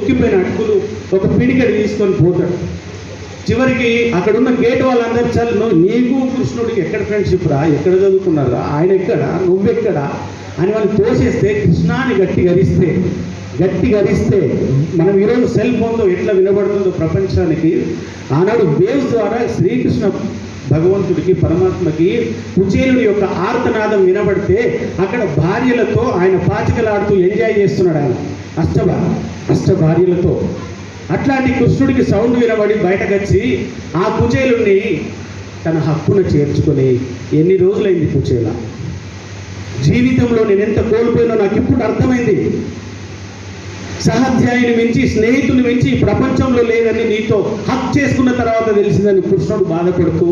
ఉక్కిపోయిన అటుకులు ఒక పిడికడి తీసుకొని పోతాడు. చివరికి అక్కడున్న గేట్ వాళ్ళందరూ చల్లు నీకు కృష్ణుడికి ఎక్కడ ఫ్రెండ్షిప్ రా, ఎక్కడ చదువుకున్నారా, ఆయన ఎక్కడా, నువ్వెక్కడా అని వాళ్ళు తోసేస్తే కృష్ణాన్ని గట్టిగా అరిస్తే మనం ఈరోజు సెల్ ఫోన్తో ఎట్లా వినబడుతుందో ప్రపంచానికి, ఆనాడు వేవ్స్ ద్వారా శ్రీకృష్ణ భగవంతుడికి పరమాత్మకి కుచేలుడి యొక్క ఆర్తనాదం వినబడితే అక్కడ భార్యలతో ఆయన పాచికలాడుతూ ఎంజాయ్ చేస్తున్నాడు. ఆయన అష్ట భార్యలతో. అట్లాంటి కృష్ణుడికి సౌండ్ వినబడి బయటకు వచ్చి ఆ కుచేలుడిని తన హక్కున చేర్చుకొని ఎన్ని రోజులైంది కుచేల. జీవితంలో నేను ఎంత కోల్పోయినో నాకు ఇప్పుడు అర్థమైంది. సహాధ్యాయుని మించి, స్నేహితుని మించి ప్రపంచంలో లేదని నీతో హక్ చేసుకున్న తర్వాత తెలిసిందని కృష్ణుడు బాధపడుతూ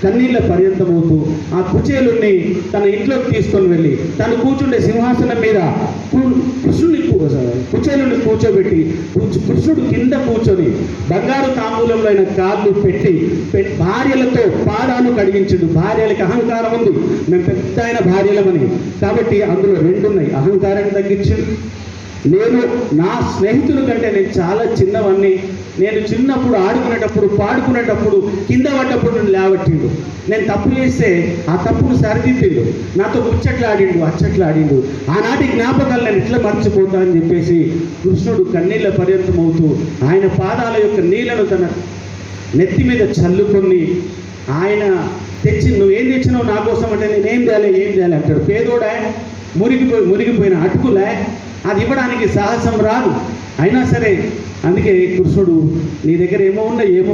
కన్నీళ్ళ పర్యంతమవుతూ ఆ కుచేలుణ్ణి తన ఇంట్లోకి తీసుకొని వెళ్ళి తను కూర్చుండే సింహాసనం మీద కుచేలుని కూర్చోబెట్టి కృష్ణుడు కింద కూర్చొని బంగారు తాంబూలంలో అయిన కాళ్ళు పెట్టి భార్యలతో పాదాలు కడిగించుడు. భార్యలకి అహంకారం ఉంది, మేము పెద్ద ఆయన భార్యలమని. కాబట్టి అందులో రెండున్నాయి. అహంకారాన్ని తగ్గించు. నేను నా స్నేహితుల కంటే నేను చాలా చిన్నవన్నీ. నేను చిన్నప్పుడు ఆడుకునేటప్పుడు పాడుకునేటప్పుడు కింద పడ్డప్పుడు నన్ను లేవట్టిండు. నేను తప్పు చేస్తే ఆ తప్పును సరిదిద్దిండు, నాతో అచ్చట్లాడిండు. ఆనాటి జ్ఞాపకాలు నేను ఇట్లా మర్చిపోతా అని చెప్పేసి కృష్ణుడు కన్నీళ్ళ పర్యంతమవుతూ ఆయన పాదాల యొక్క నీళ్లను తన నెత్తి మీద చల్లుకొని ఆయన తెచ్చి నువ్వేం తెచ్చినావు నా కోసం అంటే నేనేం చేయాలి అంటాడు. పేదోడా, మురిగిపోయిన అటుకులే, అది ఇవ్వడానికి సాహసం రాదు. అయినా సరే అందుకే కృష్ణుడు నీ దగ్గర ఏమో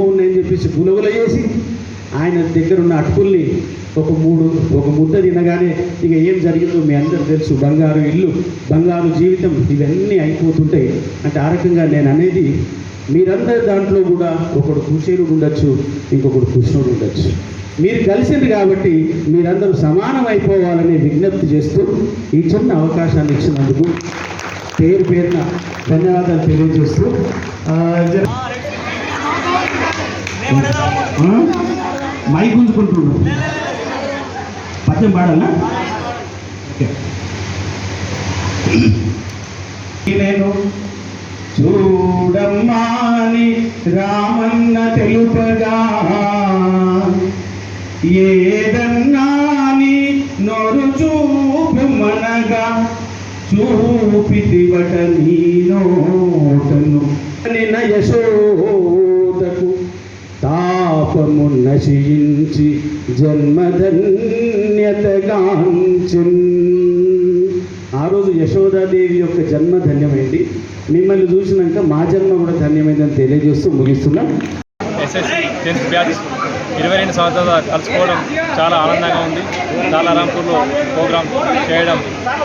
ఉన్నాయని చెప్పేసి గులగుల చేసి ఆయన దగ్గర ఉన్న అటుకుల్ని ఒక ముద్ద తినగానే ఇక ఏం జరిగిందో మీ అందరూ తెలుసు. బంగారు ఇల్లు, బంగారు జీవితం ఇవన్నీ అయిపోతుంటాయి. అంటే ఆ రకంగా నేను అనేది మీరందరి దాంట్లో కూడా ఒకడు కుచేలుడు ఉండొచ్చు, ఇంకొకడు కృష్ణుడు ఉండొచ్చు. మీరు కలిసింది కాబట్టి మీరందరూ సమానం అయిపోవాలని విజ్ఞప్తి చేస్తూ ఈ చిన్న అవకాశాన్ని ఇచ్చినందుకు పేరున ధన్యవాదాలు తెలియజేస్తూ మైక్ ఉంచుకుంటున్నాను. పద్యం పాడాలా? నేను చూడమ్మాని రామన్న తెలుపగా ఏదన్నాని నొరు చూపు మనగా చూపితివట నీ నోటను నిన్న యశోదకు తాపము నశించి జన్మధన్యతగాంచున్. ఆ రోజు యశోదాదేవి యొక్క జన్మ ధన్యమైంది. మిమ్మల్ని చూసినాక మా జన్మ కూడా ధన్యమైందని తెలియజేస్తూ ముగిస్తున్నాం. ఎస్ఎస్సి 10th బ్యాచ్ 22 సంవత్సరాలు కలుసుకోవడం చాలా ఆనందంగా ఉంది. చాలా రాంపూర్లో ప్రోగ్రాం చేయడం,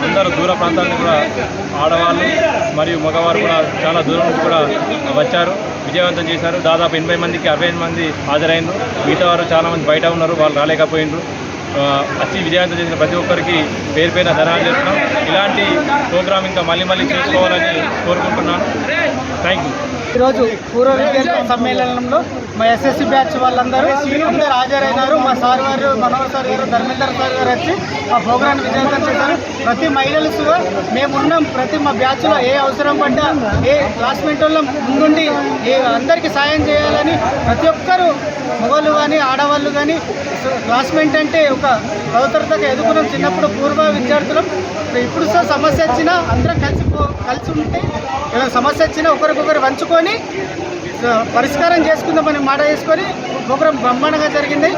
అందరూ దూర ప్రాంతాలను కూడా ఆడవాళ్ళు మరియు మగవారు కూడా చాలా దూరం నుంచి కూడా వచ్చారు, విజయవంతం చేశారు. దాదాపు 80 మందికి 65 మంది హాజరైనరు. మిగతా వారు చాలామంది బయట ఉన్నారు, వాళ్ళు రాలేకపోయినరు. వచ్చి విజయవంతం చేసిన ప్రతి ఒక్కరికి పేరు ధన్యవాదాలు చేస్తున్నాం. ఇలాంటి ప్రోగ్రాం ఇంకా మళ్ళీ చేసుకోవాలని కోరుకుంటున్నాను. Thank you. ఈరోజు పూర్వ విద్యార్థి సమ్మేళనంలో మా ఎస్ఎస్సి బ్యాచ్ వాళ్ళందరూ హాజరైనారు. మా సార్ గారు, మనోహర్ సార్ గారు, ధర్మేందర్ సార్ గారు వచ్చి మా ప్రోగ్రాన్ని విజయవంతం చేశారు. ప్రతి మహిళలు మేమున్నాం. ప్రతి మా బ్యాచ్లో ఏ అవసరం పడ్డా, ఏ క్లాస్మేట్ వాళ్ళ ముందుండి అందరికీ సాయం చేయాలని ప్రతి ఒక్కరూ, మగవాళ్ళు కానీ ఆడవాళ్ళు కానీ, క్లాస్మేట్ అంటే ఒక పవిత్రతగా ఎదుగున్నాం. చిన్నప్పుడు పూర్వ విద్యార్థులం. ఇప్పుడు సమస్య వచ్చినా అందరం కలిసి ఉంటే, ఏదైనా సమస్య వచ్చినా ఒకరికొకరు పంచుకొని పరిష్కారం చేసుకుందామని మాట చేసుకొని ప్రోగ్రాం బ్రహ్మాండంగా జరిగింది.